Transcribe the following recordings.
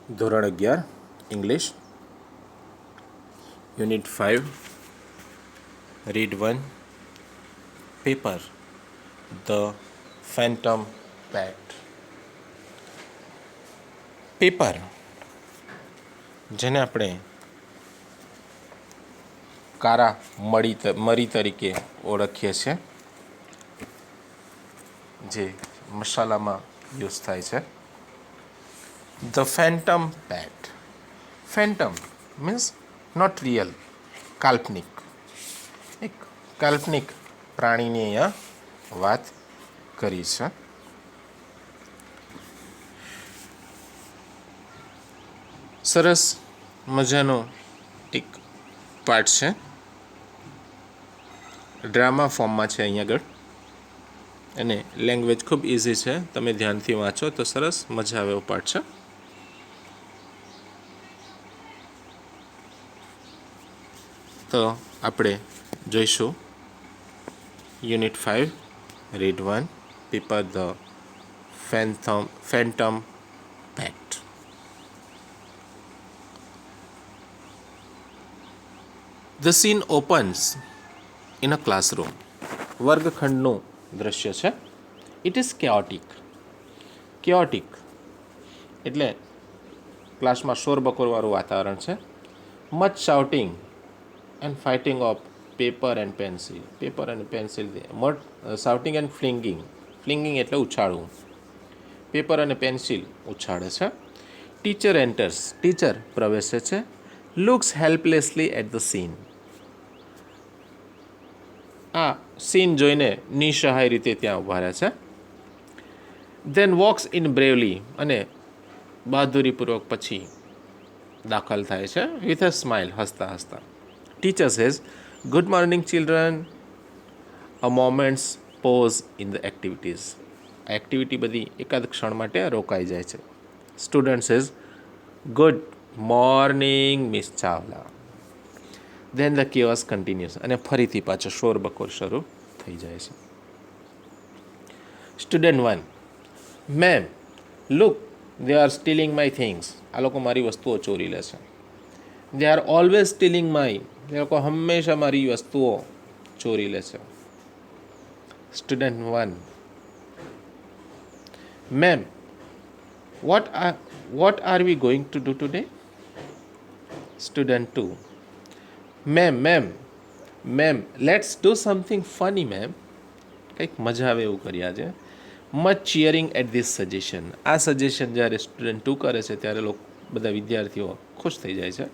ધોરણ 11 English unit 5 read 1 pepper the phantom pet. Pepper જેને આપણે કારા મરી તરીકે ઓળખીએ છીએ, જે મસાલામાં યુઝ થાય છે. The phantom pet. Phantom means not real, કાલ્પનિક. એક કાલ્પનિક પ્રાણીની અહીંયા વાત કરી છે. સરસ મજાનો એક પાર્ટ છે, ડ્રામા ફોર્મમાં છે અહીંયા આગળ, અને લેંગ્વેજ ખૂબ ઇઝી છે. તમે ધ્યાનથી વાંચો તો સરસ મજા આવે એવો પાર્ટ છે. તો આપણે જોઈશું unit 5 read 1 pepper the phantom pet. The scene opens in a classroom. વર્ગખંડનું દૃશ્ય છે. It is chaotic. Chaotic એટલે ક્લાસમાં શોરબકોરવાળું વાતાવરણ છે. Much shouting and fighting of paper and pencil. Paper અને પેન્સિલ, શાઉટિંગ એન્ડ ફ્લિંગિંગ. ફ્લિંગિંગ એટલે ઉછાળવું. પેપર અને પેન્સિલ ઉછાળે છે. Teacher enters. ટીચર પ્રવેશે છે. Looks helplessly at the scene. આ સીન જોઈને નિસહાય રીતે ત્યાં ઊભા રહે છે. ધેન વોક્સ ઇન બ્રેવલી, અને બહાદુરીપૂર્વક પછી દાખલ થાય છે. વિથ અ સ્માઇલ, હસતા હસતા. Teacher says, good morning children. A moments pause in the activities. આ એક્ટિવિટી બધી એકાદ ક્ષણ માટે રોકાઈ જાય છે. Student says, good morning miss Chawla. Then the chaos continuous, અને ફરીથી પાછો શોરબકોર શરૂ થઈ જાય છે. Student 1, ma'am look, they are stealing my things. આ લોકો મારી વસ્તુઓ ચોરી લે છે. They are always stealing my. એ લોકો હંમેશા મારી વસ્તુઓ ચોરી લે છે. Student 1, ma'am what are we going to do today? Student 2, ma'am let's do something funny ma'am. કંઈક મજા આવે એવું કરી આજે. Much cheering at this suggestion. આ સજેશન જ્યારે સ્ટુડન્ટ 2 કરે છે ત્યારે બધા વિદ્યાર્થીઓ ખુશ થઈ જાય છે.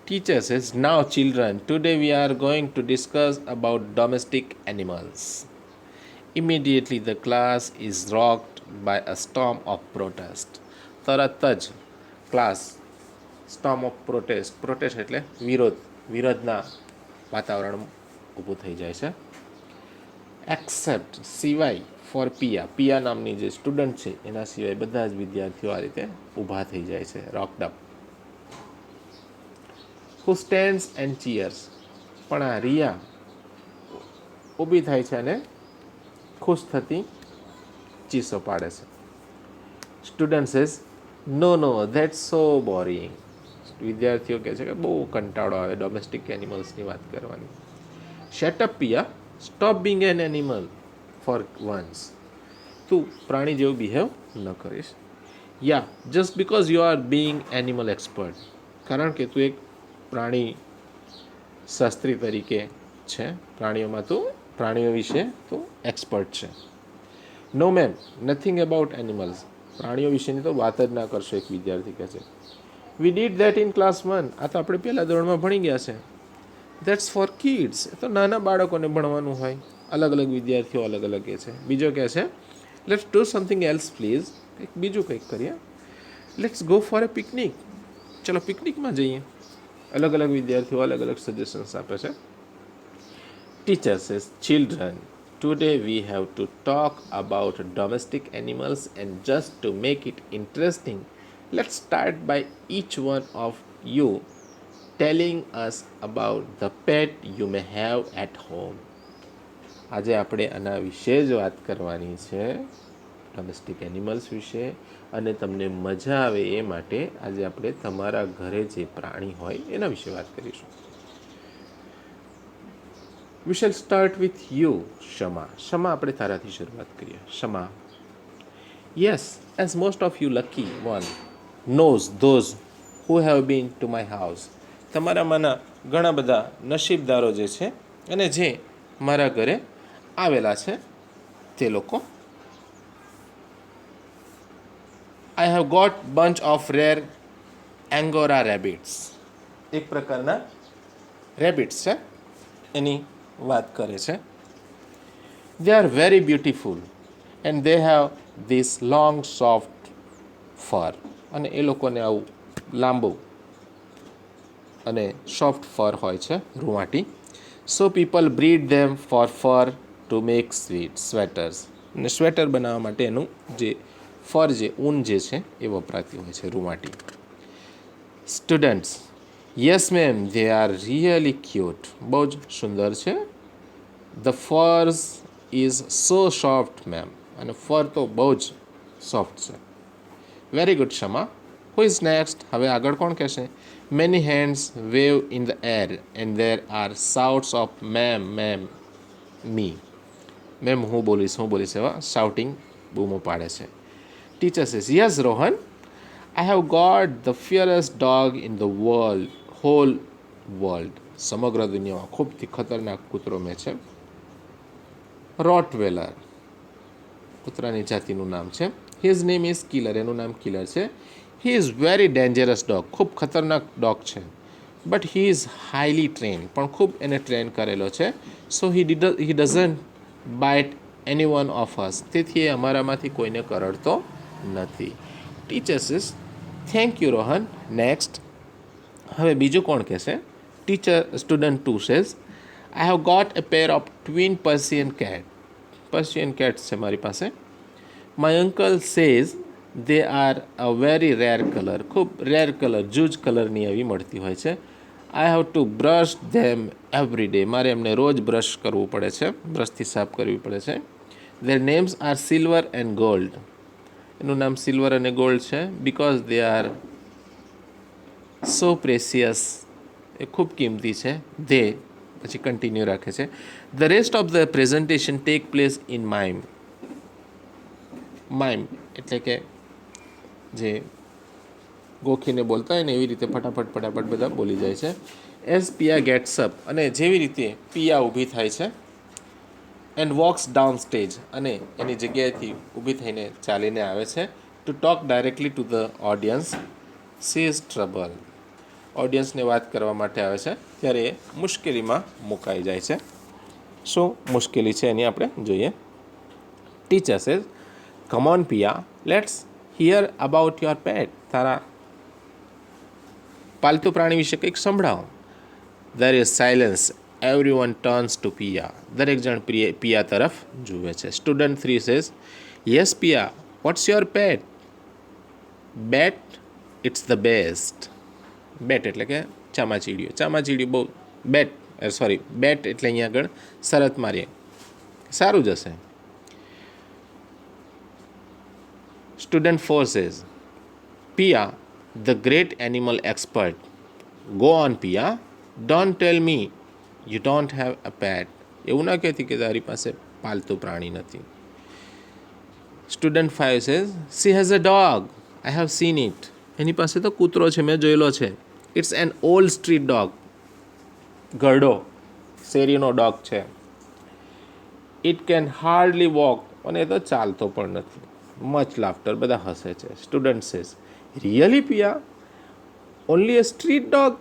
Teacher says, now children, today we are going to discuss about domestic animals. Immediately the class is rocked by a storm of protest. તરત જ ક્લાસ સ્ટોર્મ ઓફ પ્રોટેસ્ટ એટલે વિરોધના વાતાવરણ ઊભું થઈ જાય છે. એક્સેપ્ટ, સિવાય, ફોર પિયા નામની જે સ્ટુડન્ટ છે એના સિવાય બધા જ વિદ્યાર્થીઓ આ રીતે ઊભા થઈ જાય છે, rocked up. Who stands and cheers. પણ આ રિયા ઊભી થાય છે અને ખુશ થતી ચીસો પાડે છે. Student says, no that's so boring. વિદ્યાર્થીઓ કહે છે કે બહુ કંટાળો આવે ડોમેસ્ટિક એનિમલ્સની વાત કરવાની. Shut up Piya, stop being an animal for once. તું પ્રાણી જેવું બિહેવ ન કરીશ. Yeah, just because you are being animal expert. કારણ કે તું એક પ્રાણી શાસ્ત્રી તરીકે છે, પ્રાણીઓ વિશે તું એક્સપર્ટ છે. નો મેમ, નથિંગ અબાઉટ એનિમલ્સ. પ્રાણીઓ વિશેની તો વાત જ ના કરશો, એક વિદ્યાર્થી કહે છે. We did that in class 1. આ તો આપણે પહેલા ધોરણમાં ભણી ગયા છે. That's four kids. એ તો નાના બાળકોને ભણવાનું હોય. અલગ અલગ વિદ્યાર્થીઓ અલગ અલગ કહે છે. બીજો કહે છે, let's do something else please. બીજું કંઈક કરીએ. Let's go for a picnic. ચલો પિકનિકમાં જઈએ. અલગ અલગ વિદ્યાર્થીઓ અલગ અલગ સજેશન્સ આપે છે. Teacher says, children, today we have to talk about domestic animals, and just to make it interesting, let's start by each one of you telling us about the pet you may have at home. આજે આપણે આના વિશે જ વાત કરવાની છે. Domestic animals વિશે અને તમને મજા આવે એ માટે આજે આપણે તમારા ઘરે જે પ્રાણી હોય એના વિશે વાત કરીશું. We shall start with you, Shama. Shama, આપણે તારાથી શરૂઆત કરીએ. Shama. Yes, as most of you lucky one knows those who have been to my house. તમારામાંના ઘણા બધા નસીબદારો જે છે અને જે મારા ઘરે આવેલા છે તે લોકો. I have got bunch of rare Angora rabbits. એક પ્રકારના રેબિટ્સ છે એની વાત કરે છે. They are very beautiful and they have this long soft fur. અને એ લોકોને આવું લાંબુ અને સોફ્ટ ફર હોય છે, રૂંવાટી. So people breed them for fur to make sweaters. અને સ્વેટર બનાવવા માટે એનું જે ફર જે ઊન જે છે એ વપરાતી હોય છે, રૂંવાટી. Students, yes ma'am, they are really cute. બહુ જ સુંદર છે. The furs is so soft ma'am. અને ફર તો બહુ જ સોફ્ટ છે. Very good Shama. Who is next? હવે આગળ કોણ કહેશે? Many hands wave in the air and there are shouts of ma'am ma'am me. Ma'am હું બોલીશ એવા શાઉટિંગ બૂમો પાડે છે. Teacher says, yes Rohan, I have got the fiercest dog in the world, whole world. સમગ્ર દુનિયામાં ખૂબથી ખતરનાક કૂતરો મેં છે. રોટવેલર કૂતરાની જાતિનું નામ છે. His name is Killer. એનું નામ કિલર છે. He is very dangerous dog. ખૂબ ખતરનાક ડોગ છે. But he is highly train. પણ ખૂબ એને ટ્રેન કરેલો છે. So he doesn't bite any one of us. તેથી એ અમારામાંથી કોઈને કરડતો નથી. Teacher says, thank you Rohan. Next. હવે બીજું કોણ કહેશે? Student 2 says, I have got a pair of twin Persian cat. Persian cats છે મારી પાસે. My uncle says they are a very rare colour. ખૂબ રેર કલર, જૂજ કલરની એવી મળતી હોય છે. I have to brush them every day. મારે એમને રોજ બ્રશ કરવું પડે છે, બ્રશથી સાફ કરવી પડે છે. Their names are Silver and Gold. એનું નામ સિલ્વર અને ગોલ્ડ છે. Because they are so precious. એ ખૂબ કિંમતી છે. ધે પછી કન્ટિન્યુ રાખે છે. The rest of the presentation take place in mime. Mime એટલે કે જે ગોખીને બોલતા હોય ને એવી રીતે ફટાફટ બધા બોલી જાય છે. As Piya gets up. અને જેવી રીતે પિયા ઊભી થાય છે. And walks down stage. અને એની જગ્યાએથી ઊભી થઈને ચાલીને આવે છે. To talk directly to the audience. She is trouble. ઓડિયન્સને વાત કરવા માટે આવે છે ત્યારે એ મુશ્કેલીમાં મુકાઈ જાય છે. શું મુશ્કેલી છે એની આપણે જોઈએ. Teacher says, come on Piya, let's hear about your pet. તારા પાલતુ પ્રાણી વિશે કંઈક સંભળાવો. There is silence. Everyone turns to Piya. દરેક જણ પિયા તરફ જુએ છે. Student 3 says, yes Piya, what's your pet? Bat, it's the best. Bat એટલે કે ચામાચીડિયું. ચામાચીડિયું બહુ બેટ એટલે અહીંયા આગળ શરત મારીએ, સારું જ હશે. Student 4 says, Piya, the great animal expert. Go on Piya, don't tell me you don't have a pet. એવું ના કહેતી કે તારી પાસે પાલતુ પ્રાણી નથી. Student 5 says, she has a dog. I have seen it. એની પાસે તો કૂતરો છે, મેં જોયેલો છે. It's an old street dog. ઘરડો શેરીનો ડોગ છે. It can hardly walk. અને એ તો ચાલતો પણ નથી. Much laughter. બધા હસે છે. Student says, really Piya, only a street dog?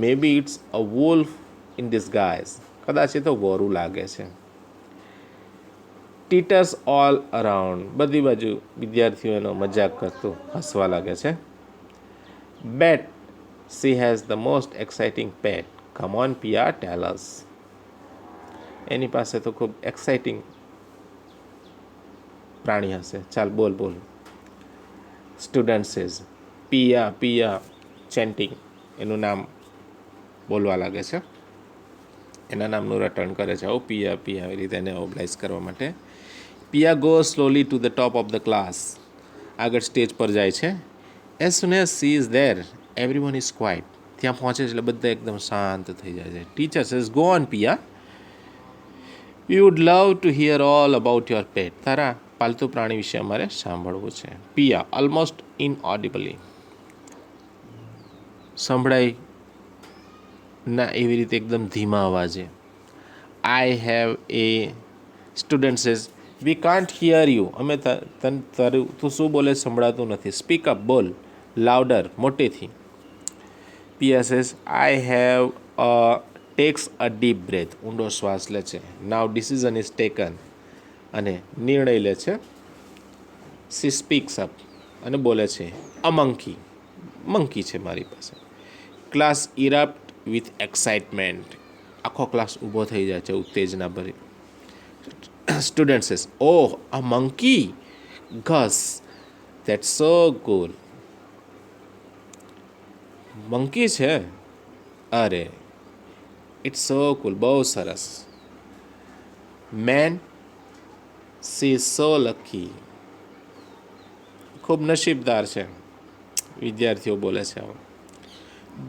May be it's a wolf in disguise. કદાચ એ તો વોરું લાગે છે. Titters all around. બધી બાજુ વિદ્યાર્થીઓ એનો મજાક કરતો હસવા લાગે છે. બેટ, she has the most exciting pet. Come on Piya, tell us. એની પાસે તો ખૂબ એક્સાઇટિંગ પ્રાણી હશે, ચાલ બોલ. સ્ટુડન્ટ સેઝ, પિયા ચેન્ટિંગ. એનું નામ બોલવા લાગે છે, એના નામનું રટણ કરે છે. આવું પિયા એવી રીતે એને ઓબ્લાઇઝ કરવા માટે. Piya goes slowly to the top of the class. આગળ સ્ટેજ પર જાય છે. As soon as she is there everyone is quiet. ત્યાં પહોંચે એટલે બધા એકદમ શાંત થઈ જાય છે. Teacher says go on Piya, we would love to hear all about your pet. તારા પાલતુ પ્રાણી વિશે અમારે સાંભળવું છે. પિયા ઓલમોસ્ટ ઇનઓડિબલી, સંભળાય ના એવી રીતે એકદમ ધીમા અવાજે. I have a student says we can't here you. અમે તારું તું શું બોલે સંભળાતું નથી. સ્પીક અપ, બોલ. લાઉડર, મોટેથી. Piya says I have takes a deep breath. ઊંડો શ્વાસ લે છે. Now decision is taken. અને નિર્ણય લે છે. She speaks up. અને બોલે છે અ મંકી. મંકી છે મારી પાસે. Class erupt with excitement. આખો ક્લાસ ઊભો થઈ જાય છે ઉત્તેજના ભરી. Student says oh a monkey, gosh, that's so cool. Monkey છે, અરે ઇટ્સ સો કૂલ, બહુ સરસ. Man, she is so lucky. ખૂબ નસીબદાર છે. વિદ્યાર્થીઓ બોલે છે.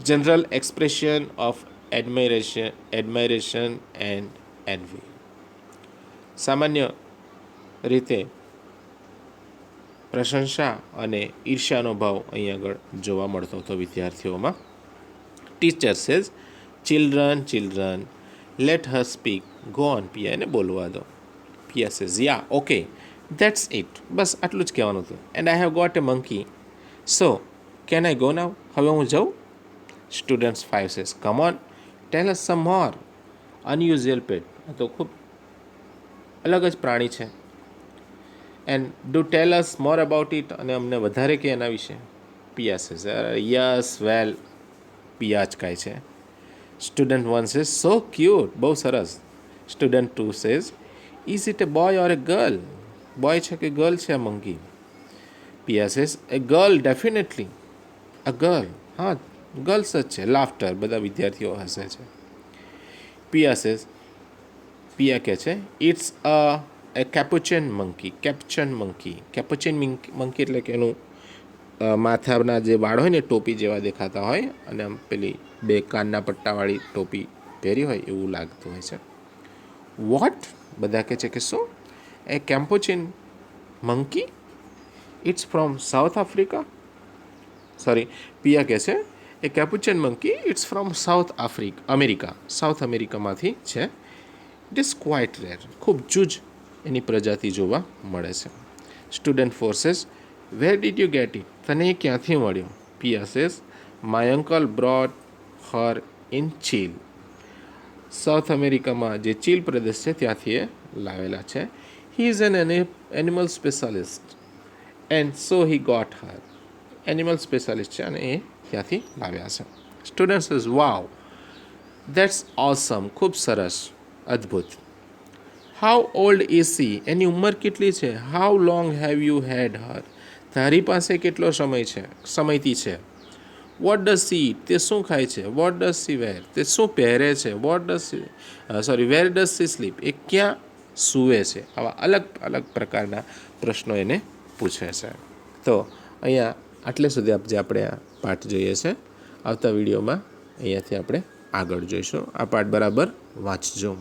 General expression of admiration and envy. સામાન્ય રીતે પ્રશંસા અને ઈર્ષ્યાનો ભાવ અહીં આગળ જોવા મળતો હતો વિદ્યાર્થીઓમાં. Teacher says children let her speak, go on. Piya એને બોલવા દો. Piya says yeah okay that's it. બસ આટલું જ કહેવાનું હતું. And I have got a monkey, so can I go now. હવે હું જાઉં. Students 5 says come on tell us some more. Unusual pet. આ તો ખૂબ અલગ જ પ્રાણી છે. And do tell us more about it. અને અમને વધારે કે એના વિશે. પિયા સેઝ યસ વેલ. પિયા જ કહે છે. સ્ટુડન્ટ 1 સેઝ સો ક્યુટ, બહુ સરસ. Student 2 says is it A boy or A girl. Boy છે કે ગર્લ છે આ monkey. Piya says A girl definitely. A girl, હા ગર્લ્સ જ છે. લાફ્ટર, બધા વિદ્યાર્થીઓ હસે છે. પિયા સેઝ પિયા કહે છે it's A capuchin monkey. કેપુચિન monkey એટલે કે એનું માથાના જે વાળ હોય ને ટોપી જેવા દેખાતા હોય અને આમ પેલી બે કાનના પટ્ટાવાળી ટોપી પહેરી હોય એવું લાગતું હોય છે. વોટ? બધા કહે છે કે શું? A capuchin monkey, it's from South Africa. Sorry, Piya કહે છે a capuchin monkey it's from America. South અમેરિકામાંથી છે. It is quite rare. ખૂબ જૂજ એની પ્રજાતિ જોવા મળે છે. Student 4 says where did you get it. તને એ ક્યાંથી મળ્યો? Piya says my uncle brought her in Chile. South અમેરિકામાં જે ચીલ પ્રદેશ છે ત્યાંથી એ લાવેલા છે. He is an animal specialist and so he got her. Animal specialist છે અને એ ત્યાંથી લાવ્યા છે. Student says wow that's awesome. ખૂબ સરસ, અદ્ભુત. How old is she. એની ઉંમર કેટલી છે? How long have you had her. તારી પાસે કેટલો સમયથી છે. What does she eat. તે શું ખાય છે. What does she wear. તે શું પહેરે છે. Where does she sleep. એ ક્યાં સૂવે છે. આવા અલગ અલગ પ્રકારના પ્રશ્નો એને પૂછે છે. તો અહીંયા આટલે સુધી આપણે આ પાઠ જોઈએ છે. આવતા વિડીયોમાં અહીંયાથી આપણે આગળ જોઈશું. આ પાઠ બરાબર વાંચજો.